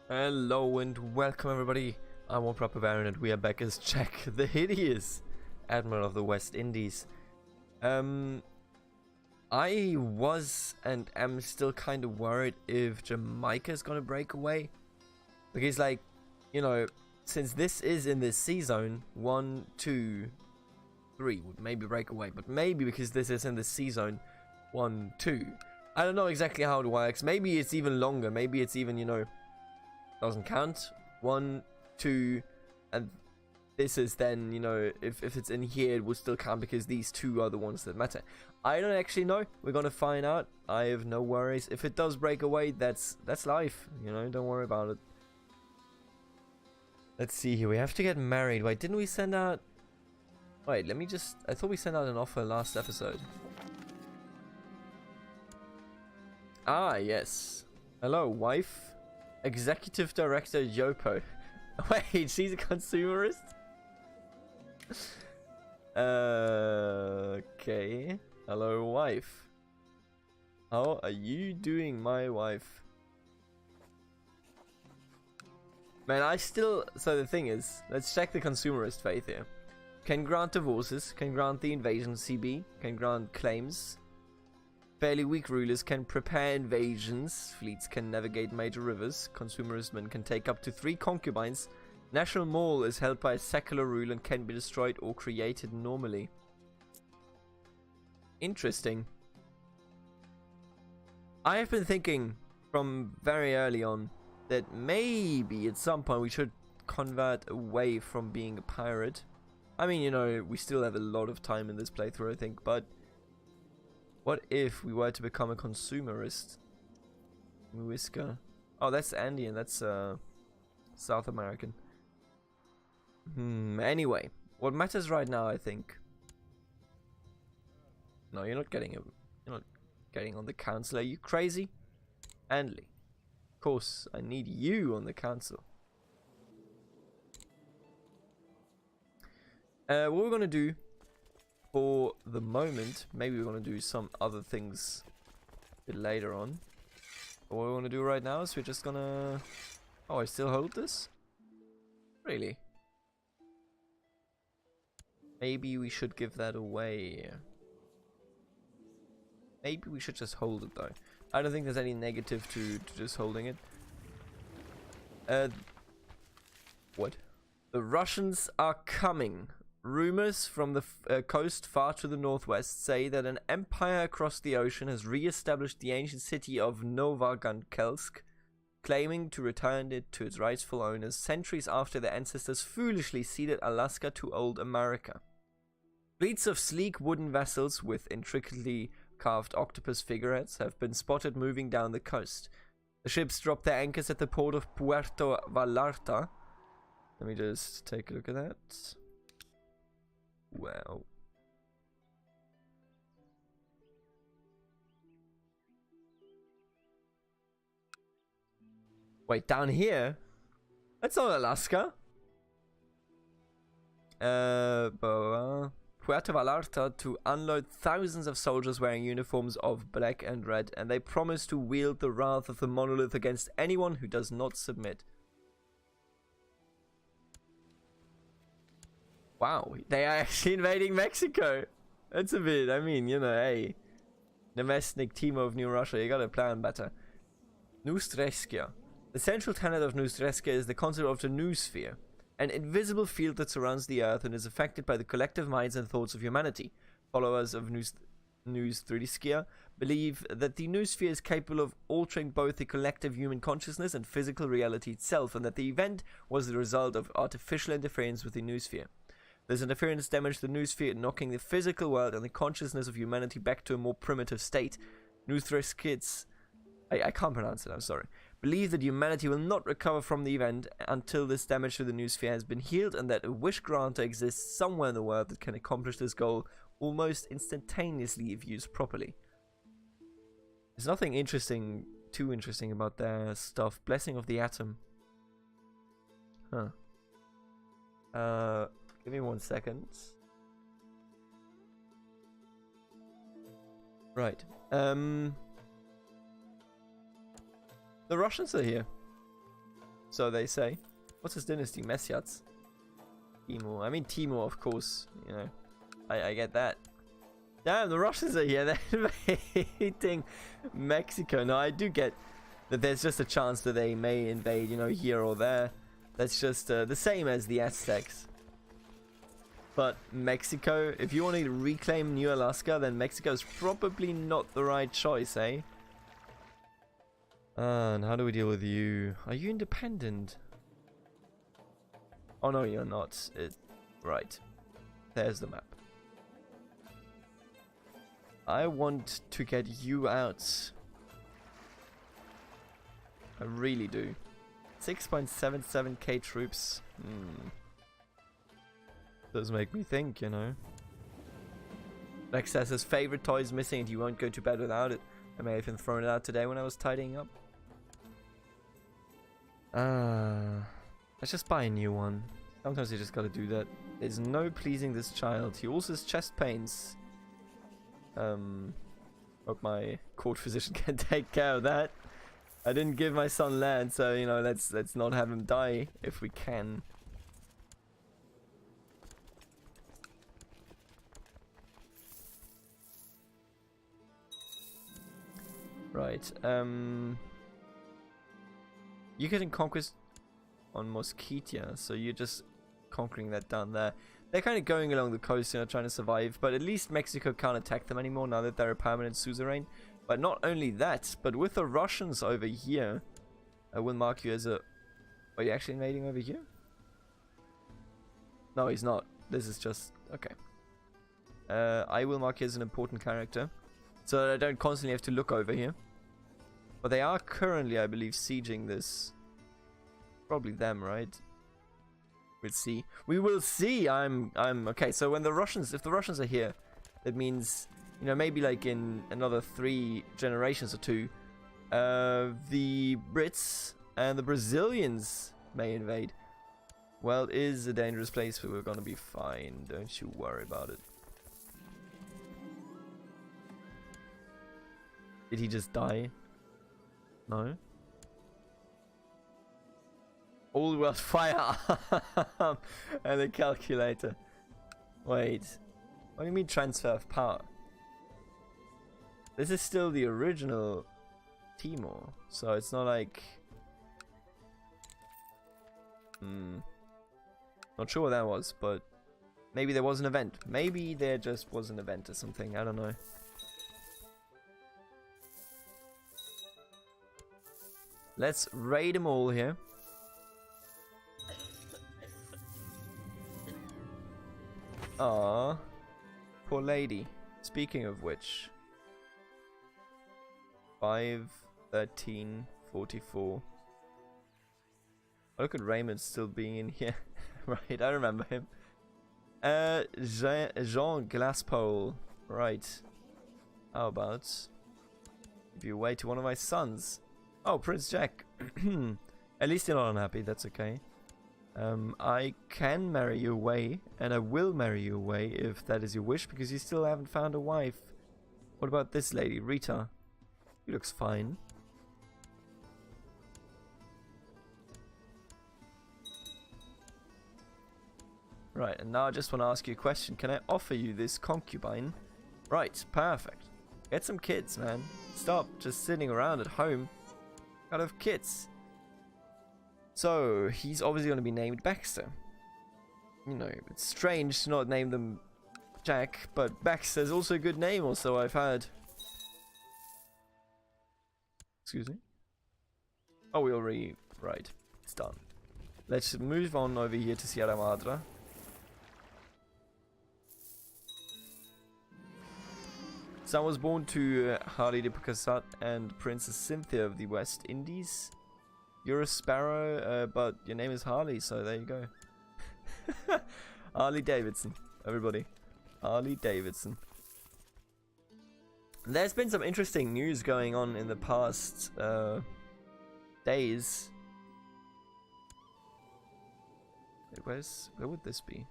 Hello and welcome everybody. I'm Bavarian and we are back as Jack the Hideous, Admiral of the West Indies. I was and am still kind of worried if Jamaica is gonna break away. Because since this is in this sea zone, 1, 2, 3 would maybe break away. But maybe because this is in the sea zone, 1, 2. I don't know exactly how it works. Maybe it's even longer. Maybe it's even, doesn't count. 1, 2, and this is then, if it's in here, it would still count because these two are the ones that matter. I don't actually know. We're gonna find out. I have no worries. If it does break away, that's life. Don't worry about it. Let's see here. We have to get married. Wait, didn't we send out? Wait, let me just. I thought we sent out an offer last episode. Ah, yes. Hello, wife. Executive Director Yopo. Wait, she's a consumerist? Okay. Hello, wife. How are you doing, my wife? Man, so the thing is, let's check the consumerist faith here. Can grant divorces, can grant the invasion CB, can grant claims. Fairly weak rulers can prepare invasions, fleets can navigate major rivers, consumerism can take up to 3 concubines, national mall is held by a secular rule and can be destroyed or created normally. Interesting. I have been thinking from very early on that maybe at some point we should convert away from being a pirate. I mean, we still have a lot of time in this playthrough, I think, but what if we were to become a consumerist? Muisca. Oh, that's Andean. That's South American. Anyway, what matters right now, I think. No, you're not getting on the council. Are you crazy? Andley. Of course, I need you on the council. What we're gonna do for the moment, maybe we're going to do some other things a bit later on. But what we're going to do right now is we're just going to... Oh, I still hold this? Really? Maybe we should give that away. Maybe we should just hold it though. I don't think there's any negative to just holding it. What? The Russians are coming. Rumors from the coast far to the northwest say that an empire across the ocean has re-established the ancient city of Novogankelsk, claiming to return it to its rightful owners centuries after their ancestors foolishly ceded Alaska to old America. Fleets of sleek wooden vessels with intricately carved octopus figureheads have been spotted moving down the coast. The ships dropped their anchors at the port of Puerto Vallarta. Let me just take a look at that. Wow. Wait, down here? That's not Alaska. Puerto Vallarta to unload thousands of soldiers wearing uniforms of black and red, and they promise to wield the wrath of the monolith against anyone who does not submit. Wow, they are actually invading Mexico. That's a bit, hey. Nemesnik, Timo of New Russia, you gotta plan better. Noustreskia. The central tenet of Noustreskia is the concept of the noosphere, an invisible field that surrounds the earth and is affected by the collective minds and thoughts of humanity. Followers of Noustreskia believe that the noosphere is capable of altering both the collective human consciousness and physical reality itself, and that the event was the result of artificial interference with the noosphere. This interference damaged the noosphere, knocking the physical world and the consciousness of humanity back to a more primitive state. Noustreskids, I can't pronounce it, I'm sorry, believe that humanity will not recover from the event until this damage to the noosphere has been healed, and that a wish granter exists somewhere in the world that can accomplish this goal almost instantaneously if used properly. There's nothing too interesting about their stuff. Blessing of the atom. Huh. Give me 1 second. Right. The Russians are here. So they say. What's his dynasty? Mesyats. Timur. I mean Timur, of course. You know, I get that. Damn, the Russians are here. They're invading Mexico. No, I do get that there's just a chance that they may invade, you know, here or there. That's just the same as the Aztecs. But Mexico, if you want to reclaim New Alaska, then Mexico's probably not the right choice, eh? And how do we deal with you? Are you independent? Oh no, you're not. Right. There's the map. I want to get you out. I really do. 6.77k troops. Does make me think, you know. Rex says his favorite toy is missing and he won't go to bed without it. I may have even thrown it out today when I was tidying up. Let's just buy a new one. Sometimes you just gotta do that. There's no pleasing this child. He also has chest pains. Hope my court physician can take care of that. I didn't give my son land, so you know, let's not have him die if we can. Right. You're getting conquest on Mosquitia, so you're just conquering that down there. They're kind of going along the coast, you know, trying to survive, but at least Mexico can't attack them anymore now that they're a permanent suzerain. But not only that, but with the Russians over here, I will mark you as a... Are you actually invading over here? No, he's not. This is just... Okay. I will mark you as an important character, so that I don't constantly have to look over here. But they are currently, I believe, sieging this. Probably them, right? We'll see. We will see. I'm okay. So when the Russians, if the Russians are here, that means, you know, maybe like in another 3 generations or 2, the Brits and the Brazilians may invade. Well, it is a dangerous place, but we're gonna be fine. Don't you worry about it. Did he just die? No. All world firearm and a calculator. Wait, what do you mean transfer of power? This is still the original Timor, so it's not like... Not sure what that was, but maybe there was an event. Maybe there just was an event or something, I don't know. Let's raid them all here. Ah, poor lady. Speaking of which, 5:13:44. Look at Raymond still being in here. Right, I remember him. Jean Glasspole. Right. How about give you away to one of my sons? Oh, Prince Jack. At least you're not unhappy, that's okay. I can marry you away, and I will marry you away if that is your wish, because you still haven't found a wife. What about this lady, Rita? She looks fine. Right, and now I just want to ask you a question. Can I offer you this concubine? Right, perfect. Get some kids, man. Stop just sitting around at home. Gotta have kids. So, he's obviously going to be named Baxter. You know, it's strange to not name them Jack, but Baxter's also a good name, also, I've heard. Excuse me? Oh, we already... Right, it's done. Let's move on over here to Sierra Madre. Son was born to Harley de Picassat and Princess Cynthia of the West Indies. You're a sparrow, but your name is Harley, so there you go. Harley Davidson, everybody. Harley Davidson. There's been some interesting news going on in the past days. Wait, where would this be?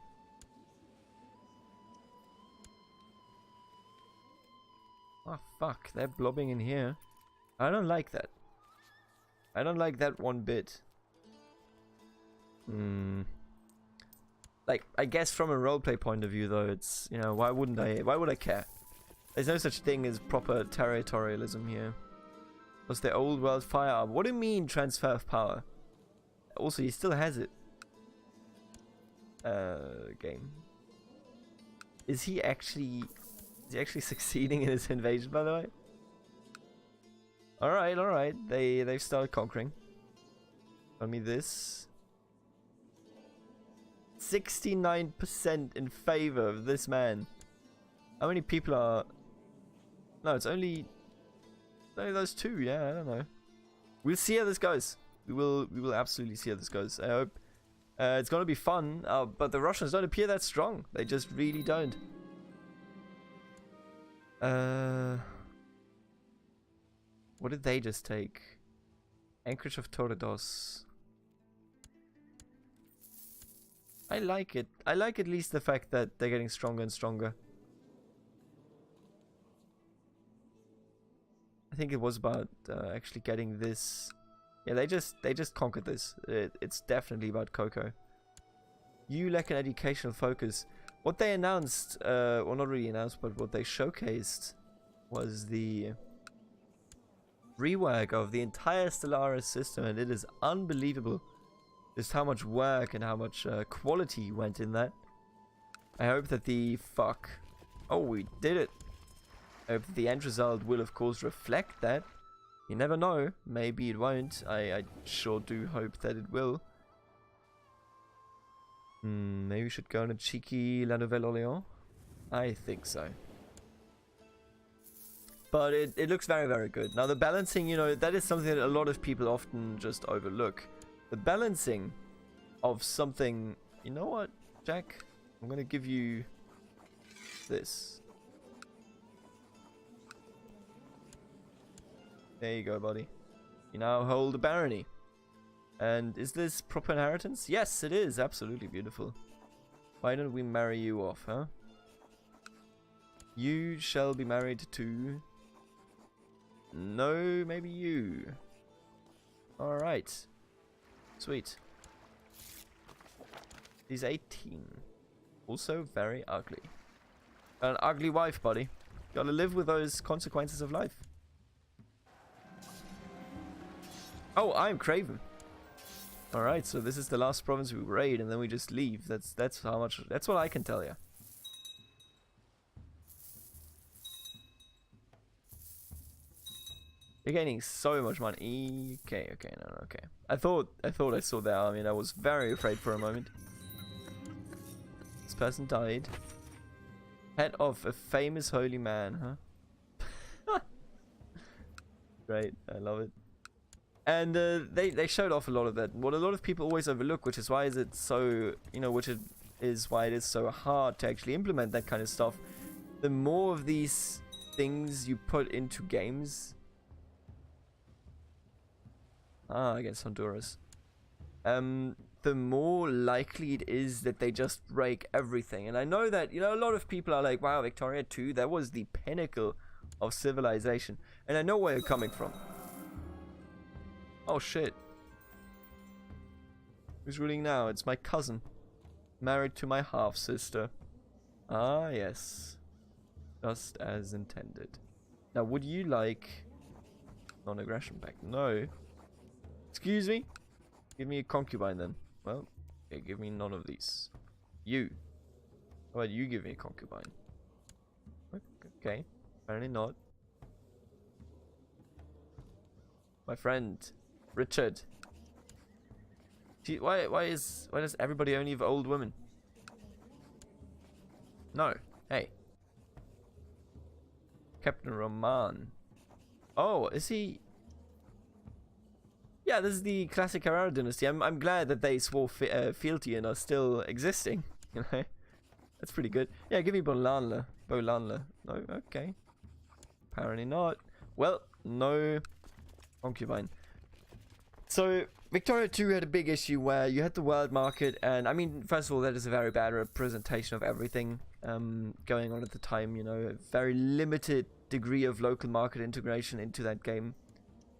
Oh fuck, they're blobbing in here. I don't like that. I don't like that one bit. Like, I guess from a roleplay point of view, though, it's, you know, why would I care? There's no such thing as proper territorialism here. Was the old world firearm? What do you mean transfer of power? Also, he still has it. Game. Is he actually succeeding in his invasion, by the way? Alright. They've started conquering. Tell me this. 69% in favor of this man. How many people are... No, it's only those two, yeah, I don't know. We'll see how this goes. We will absolutely see how this goes. I hope it's gonna be fun, but the Russians don't appear that strong. They just really don't. What did they just take? Anchorage of Torredos. I like it. I like at least the fact that they're getting stronger and stronger. I think it was about actually getting this. Yeah, they just conquered this. It's definitely about Cocoa. You lack an educational focus. What they announced, well, not really announced, but what they showcased was the rework of the entire Stellaris system, and it is unbelievable just how much work and how much quality went in that. I hope that the oh, we did it. I hope that the end result will, of course, reflect that. You never know. Maybe it won't. I sure do hope that it will. Maybe we should go on a cheeky La Nouvelle Orléans. I think so. But it looks very, very good. Now, the balancing, you know, that is something that a lot of people often just overlook. The balancing of something... You know what, Jack? I'm going to give you this. There you go, buddy. You now hold a barony. And is this proper inheritance? Yes, it is. Absolutely beautiful. Why don't we marry you off, huh? You shall be married to... No, maybe you. Alright. Sweet. He's 18. Also very ugly. An ugly wife, buddy. Gotta live with those consequences of life. Oh, I'm Craven. Alright, so this is the last province we raid, and then we just leave. That's how much... That's what I can tell you. You're gaining so much money. Okay, no, okay. I thought I saw that army, and I was very afraid for a moment. This person died. Head of a famous holy man, huh? Great, I love it. And they showed off a lot of that. What a lot of people always overlook, which is why is it so, you know, which is why it is so hard to actually implement that kind of stuff. The more of these things you put into games, against Honduras, the more likely it is that they just break everything. And I know that, you know, a lot of people are like, wow, Victoria 2, that was the pinnacle of civilization. And I know where you're coming from. Oh shit. Who's ruling now? It's my cousin. Married to my half-sister. Ah, yes. Just as intended. Now, would you like... non-aggression pact? No. Excuse me? Give me a concubine then. Well, okay, give me none of these. You. How about you give me a concubine? Okay. Apparently not. My friend. Richard. Gee, why does everybody only have old women? No. Hey. Captain Roman. Oh, is he? Yeah, this is the classic Carrara dynasty. I'm glad that they swore fealty and are still existing. You know, that's pretty good. Yeah, give me Bolanla. No, okay. Apparently not. Well, no concubine. So, Victoria 2 had a big issue where you had the world market, and I mean, first of all, that is a very bad representation of everything going on at the time, you know, a very limited degree of local market integration into that game.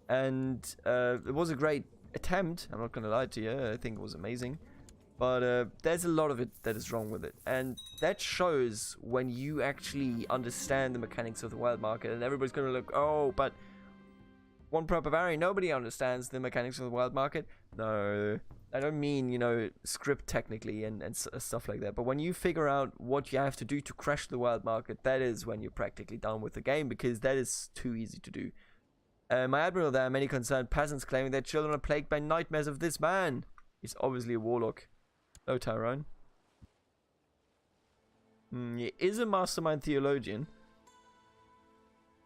And it was a great attempt, I'm not going to lie to you, I think it was amazing. But there's a lot of it that is wrong with it. And that shows when you actually understand the mechanics of the wild market. And everybody's going to look, oh, but one pro Bavarian, nobody understands the mechanics of the wild market. No, I don't mean, you know, script technically and stuff like that. But when you figure out what you have to do to crash the wild market, that is when you're practically done with the game, because that is too easy to do. My admiral, there are many concerned peasants claiming their children are plagued by nightmares of this man. He's obviously a warlock. Oh, Tyrone. He is a mastermind theologian.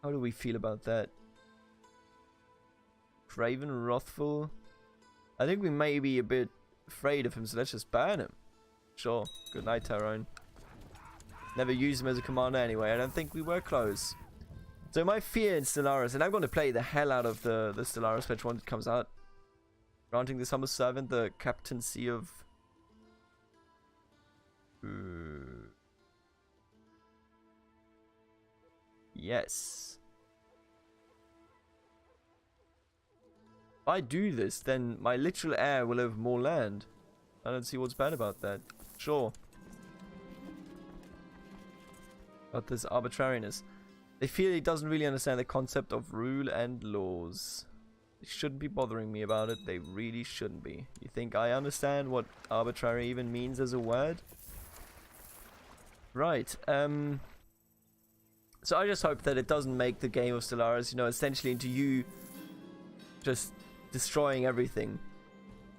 How do we feel about that? Craven, wrathful. I think we may be a bit afraid of him, so let's just ban him. Sure. Good night, Tyrone. Never used him as a commander anyway. I don't think we were close. So my fear in Stellaris, and I'm going to play the hell out of the Stellaris patch once it comes out. Granting this humble servant the captaincy of... Yes. If I do this, then my literal heir will have more land. I don't see what's bad about that. Sure. But this arbitrariness. They feel he doesn't really understand the concept of rule and laws. They shouldn't be bothering me about it. They really shouldn't be. You think I understand what arbitrary even means as a word? Right. So I just hope that it doesn't make the game of Stellaris, you know, essentially into you just destroying everything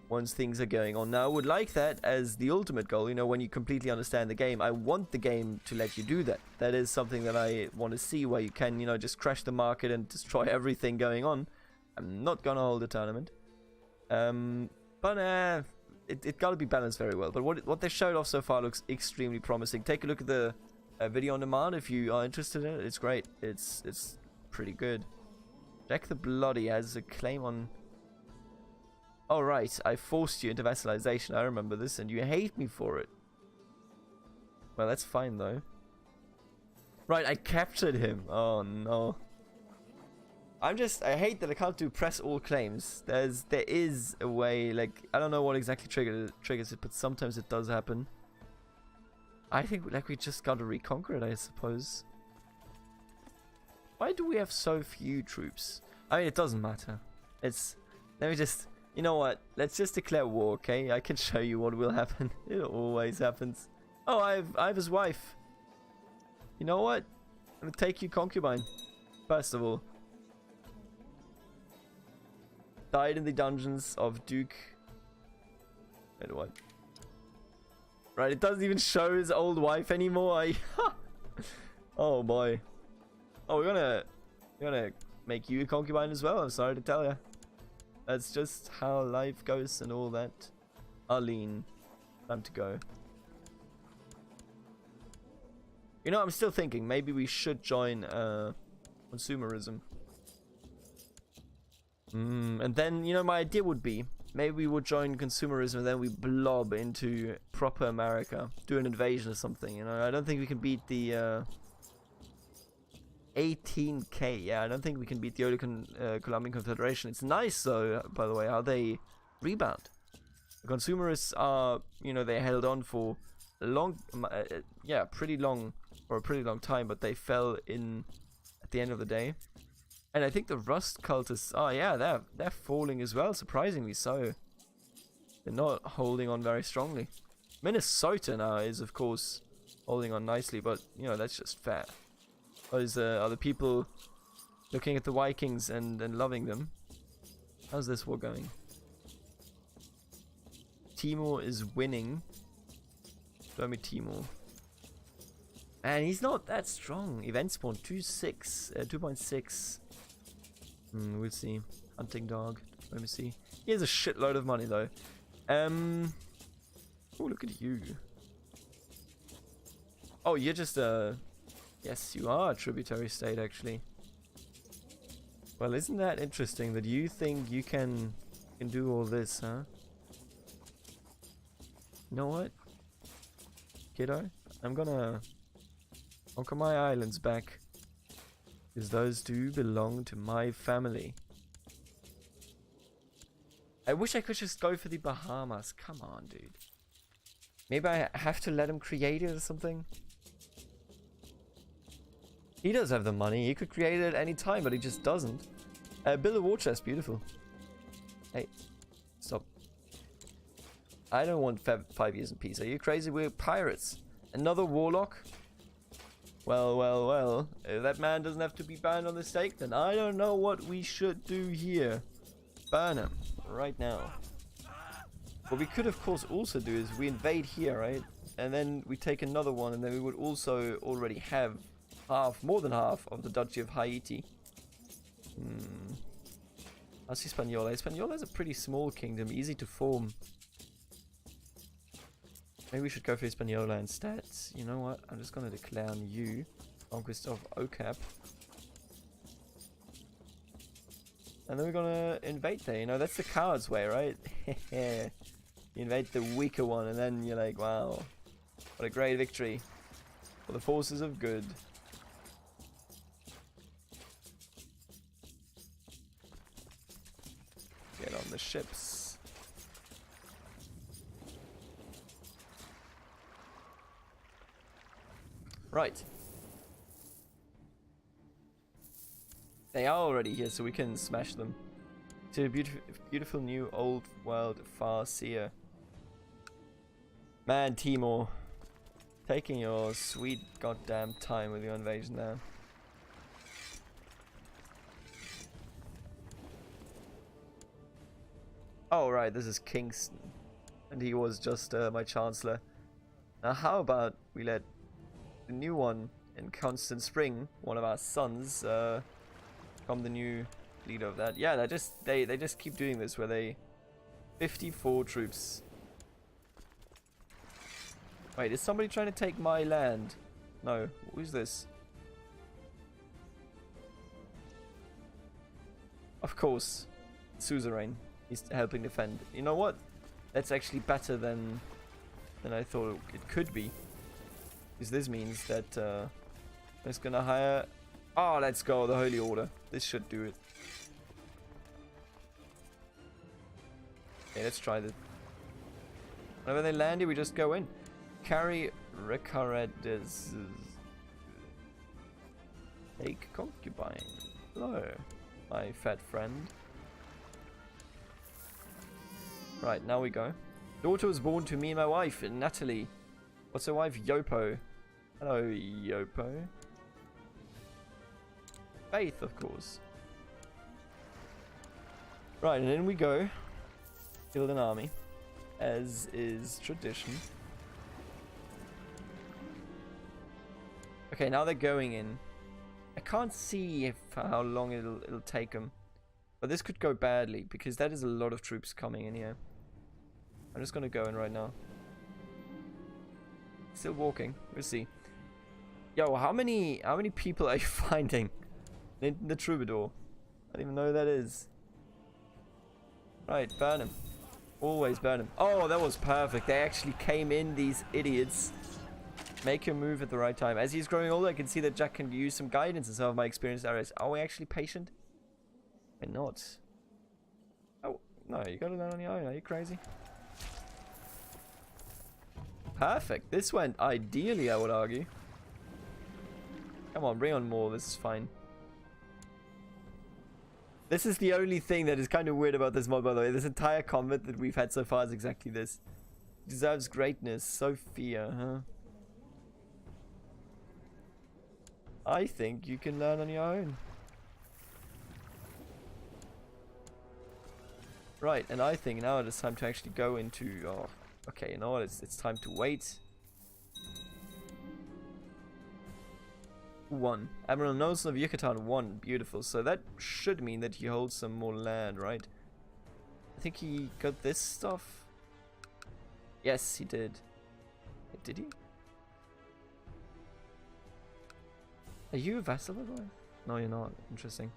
once things are going on. Now, I would like that as the ultimate goal, you know, when you completely understand the game. I want the game to let you do that. That is something that I want to see, where you can, you know, just crash the market and destroy everything going on. I'm not gonna hold a tournament. But it gotta be balanced very well. But what they showed off so far looks extremely promising. Take a look at the video on demand if you are interested in it. It's great. It's pretty good. Jack the Bloody has a claim on... Oh, right. I forced you into vassalization. I remember this, and you hate me for it. Well, that's fine, though. Right, I captured him. Oh, no. I hate that I can't do press all claims. There is a way, like, I don't know what exactly triggers it, but sometimes it does happen. I think, like, we just gotta reconquer it, I suppose. Why do we have so few troops? I mean, it doesn't matter. Let me just... You know what? Let's just declare war, okay? I can show you what will happen. It always happens. Oh, I have his wife. You know what? I'm gonna take you concubine. First of all. Died in the dungeons of Duke... Wait, what? Right, it doesn't even show his old wife anymore. Oh boy. Oh, we're gonna make you a concubine as well. I'm sorry to tell you. That's just how life goes and all that. Arlene, time to go. You know, I'm still thinking maybe we should join consumerism. And then, you know, my idea would be maybe we would join consumerism and then we blob into proper America, do an invasion or something. You know, I don't think we can beat the 18k. Yeah, I don't think we can beat the early Colombian Confederation. It's nice though, by the way, how they rebound. The consumerists are, you know, they held on for a long, yeah, pretty long, for a pretty long time, but they fell in at the end of the day. And I think the Rust cultists, oh yeah, they're falling as well, surprisingly so. They're not holding on very strongly. Minnesota now is, of course, holding on nicely, but, you know, that's just fair. Those are the people looking at the Vikings and loving them. How's this war going? Timur is winning. Show me Timur. And he's not that strong. Event spawn 2.6. We'll see. Hunting dog. Let me see. He has a shitload of money though. Oh, look at you. Oh, you're just a... Yes, you are a tributary state, actually. Well, isn't that interesting that you think you can do all this, huh? You know what, kiddo? I'm gonna conquer my islands back, because those do belong to my family. I wish I could just go for the Bahamas. Come on, dude. Maybe I have to let him create it or something. He does have the money. He could create it at any time, but he just doesn't. Build a war chest. Beautiful. Hey, stop. I don't want 5 years in peace. Are you crazy? We're pirates. Another warlock? Well, well, well. If that man doesn't have to be burned on the stake, then I don't know what we should do here. Burn him. Right now. What we could, of course, also do is we invade here, right? And then we take another one, and then we would also already have more than half of the Duchy of Haiti. How's Hispaniola? Hispaniola is a pretty small kingdom, easy to form. Maybe we should go for Hispaniola instead. You know what? I'm just going to declare on you Conquest of Ocap. And then we're going to invade there. You know, that's the coward's way, right? You invade the weaker one, and then you're like, wow, what a great victory for the forces of good. Get on the ships. Right. They are already here, so we can smash them. To a beautiful new old world far seer. Man, Timor. Taking your sweet goddamn time with your invasion there. Oh, right, this is Kingston. And he was just my chancellor. Now, how about we let the new one in Constant Spring, one of our sons, become the new leader of that. Yeah, they just keep doing this where they 54 troops. Wait, is somebody trying to take my land? No, who's this? Of course, Suzerain. He's helping defend. You know what? That's actually better than I thought it could be. Because this means that I'm just gonna hire. Oh, let's go, the Holy Order. This should do it. Okay, let's try this. Whenever they land here, we just go in. Carry Recaredes. Take concubine. Hello, my fat friend. Right, now we go. Daughter was born to me and my wife, Natalie. What's her wife? Yopo. Hello, Yopo. Faith, of course. Right, and in we go. Build an army, as is tradition. Okay, now they're going in. I can't see how long it'll take them, but this could go badly because that is a lot of troops coming in here. I'm just gonna go in right now. Still walking. We'll see. Yo, how many people are you finding in the troubadour? I don't even know who that is. Right, burn him. Always burn him. Oh, that was perfect. They actually came in, these idiots. Make him move at the right time. As he's growing older, I can see that Jack can use some guidance in some of my experienced areas. Are we actually patient? We're not. Oh, no, you got it on your own. Are you crazy? Perfect. This went ideally, I would argue. Come on, bring on more. This is fine. This is the only thing that is kind of weird about this mod, by the way. This entire combat that we've had so far is exactly this. Deserves greatness. Sophia, huh? I think you can learn on your own. Right, and I think now it is time to actually go into... Oh, okay, you know what? It's time to wait. 1. Admiral Nelson of Yucatan 1. Beautiful. So that should mean that he holds some more land, right? I think he got this stuff. Yes, he did. Did he? Are you a vassal, by the way? No, you're not. Interesting.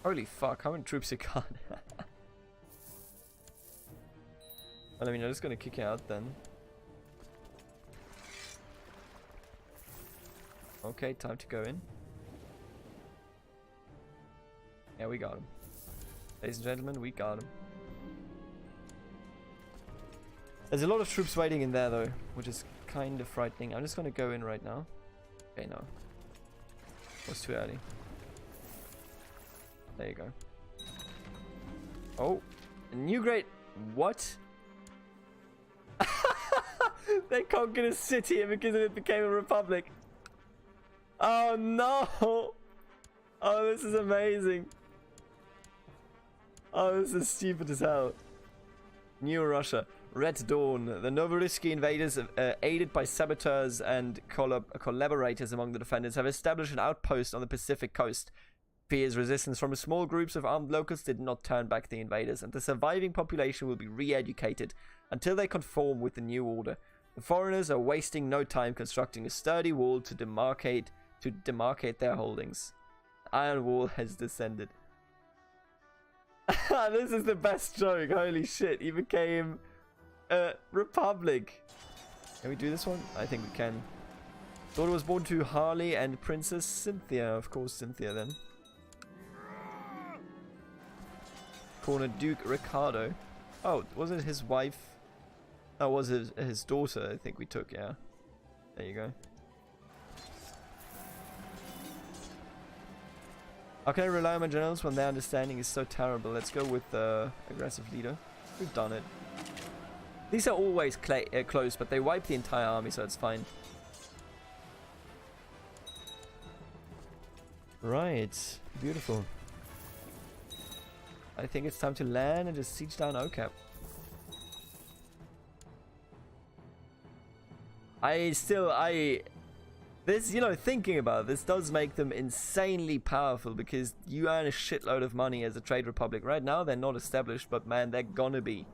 Holy fuck, how many troops you got? Well, I mean, I'm just gonna kick it out then. Okay, time to go in. Yeah, we got him. Ladies and gentlemen, we got him. There's a lot of troops waiting in there though, which is kind of frightening. I'm just gonna go in right now. Okay, no. It was too early. There you go. Oh, a new great... What? They conquered a city because it became a republic. Oh no! Oh, this is amazing. Oh, this is stupid as hell. New Russia. Red Dawn. The Novorossiysk invaders, aided by saboteurs and collaborators among the defenders, have established an outpost on the Pacific coast. Fierce resistance from small groups of armed locals did not turn back the invaders, and the surviving population will be re-educated until they conform with the new order. The foreigners are wasting no time constructing a sturdy wall to demarcate their holdings. The Iron Wall has descended. This is the best joke. Holy shit, he became a republic. Can we do this one? I think we can. Daughter was born to Harley and Princess Cynthia. Of course, Cynthia then. Corner Duke Ricardo. Oh, was it his wife? Oh, was it his daughter? I think we took, yeah. There you go. How can I rely on my generals when their understanding is so terrible? Let's go with the aggressive leader. We've done it. These are always close, but they wipe the entire army, so it's fine. Right. Beautiful. I think it's time to land and just siege down OCAP. This, you know, thinking about this does make them insanely powerful because you earn a shitload of money as a trade republic. Right now, they're not established, but man, they're gonna be.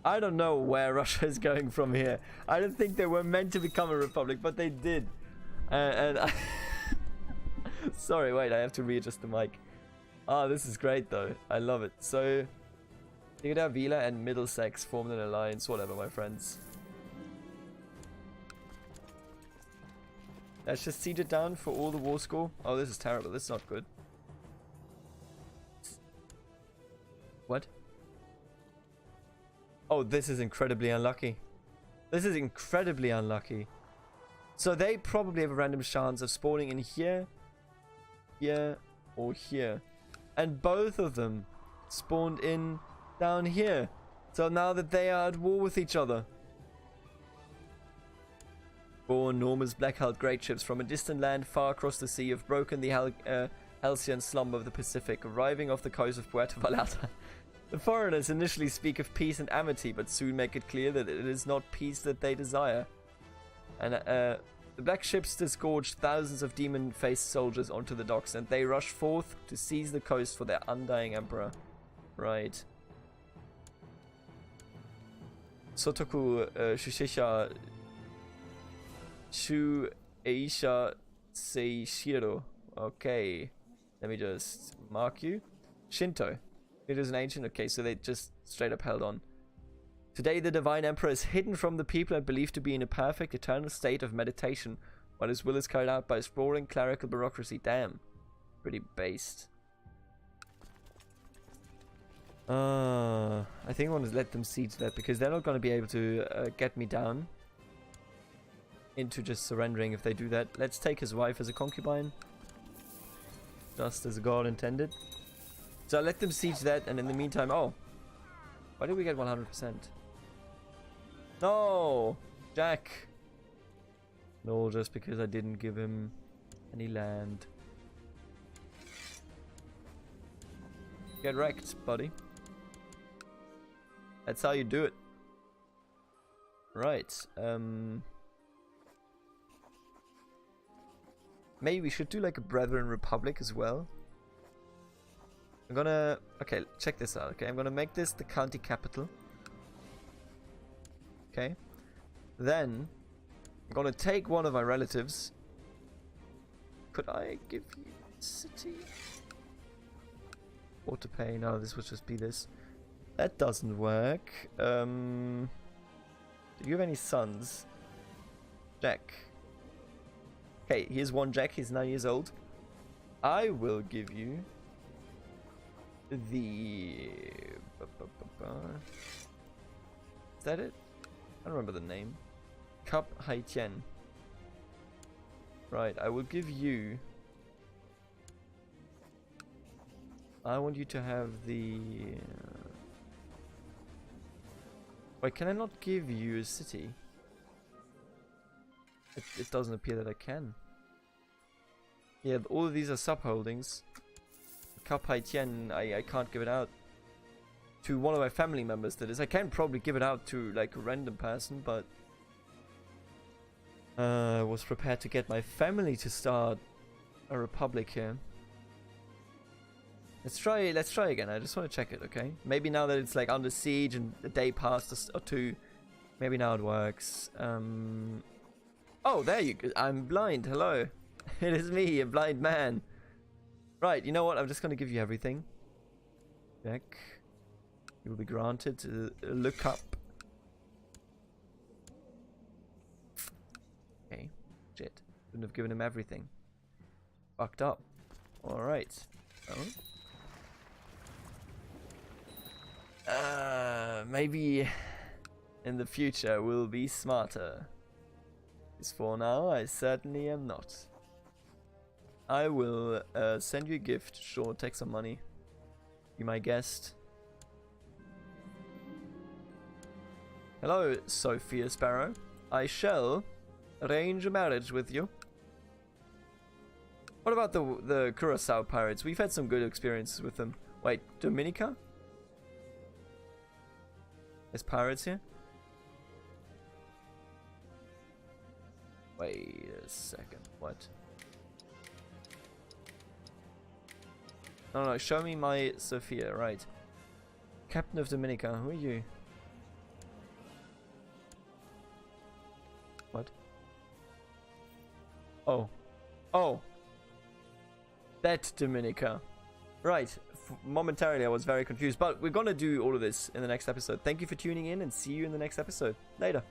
I don't know where Russia is going from here. I don't think they were meant to become a republic, but they did. Sorry, wait, I have to readjust the mic. Ah, this is great though. I love it. So, Nida, Vila, and Middlesex formed an alliance. Whatever, my friends. Let's just siege it down for all the war score. Oh, this is terrible. This is not good. What? Oh, this is incredibly unlucky. This is incredibly unlucky. So they probably have a random chance of spawning in here, here, or here. And both of them spawned in down here. So now that they are at war with each other. Four enormous black-hulled great ships from a distant land far across the sea have broken the halcyon slumber of the Pacific, arriving off the coast of Puerto Vallarta. The foreigners initially speak of peace and amity, but soon make it clear that it is not peace that they desire. And the black ships disgorge thousands of demon-faced soldiers onto the docks, and they rush forth to seize the coast for their undying emperor. Right. Sotoku Shishisha Shu Eisha Seishiro. Okay. Let me just mark you. Shinto. It is an ancient. Okay, so they just straight up held on. Today the divine emperor is hidden from the people and believed to be in a perfect eternal state of meditation, while his will is carried out by sprawling clerical bureaucracy. Damn. Pretty based. I think I want to let them siege that because they're not going to be able to get me down into just surrendering if they do that. Let's take his wife as a concubine, just as God intended. So I'll let them siege that, and in the meantime, oh, why did we get 100%? No, Jack. No, just because I didn't give him any land. Get wrecked, buddy. That's how you do it. Right. Maybe we should do like a Brethren Republic as well. I'm gonna... Okay, check this out. Okay, I'm gonna make this the county capital. Okay. Then, I'm gonna take one of my relatives. Could I give you a city? Or to pay? No, this would just be this. That doesn't work. Do you have any sons? Jack. Okay, here's one Jack. He's 9 years old. I will give you the... Is that it? I don't remember the name. Cup Haitien. Right, I will give you... I want you to have the... Wait, can I not give you a city? It doesn't appear that I can. Yeah, all of these are sub-holdings. Cap Haitien, I can't give it out to one of my family members, that is. I can probably give it out to, like, a random person, but... I was prepared to get my family to start a republic here. Let's try again. I just want to check it, okay? Maybe now that it's like under siege and a day passed or two, maybe now it works. Oh, there you go. I'm blind. Hello. It is me, a blind man. Right, you know what? I'm just going to give you everything. Check. You will be granted to look up. Okay. Shit. Shouldn't have given him everything. Fucked up. Alright. Oh. Maybe in the future we'll be smarter. Because for now, I certainly am not. I will send you a gift. Sure, take some money. Be my guest. Hello, Sophia Sparrow. I shall arrange a marriage with you. What about the Curacao pirates? We've had some good experiences with them. Wait, Dominica? There's pirates here? Wait a second. What? No, show me my Sophia, right. Captain of Dominica, who are you? What? Oh. Oh! That Dominica. Right. Momentarily I was very confused, but we're gonna do all of this in the next episode. Thank you for tuning in and see you in the next episode. Later.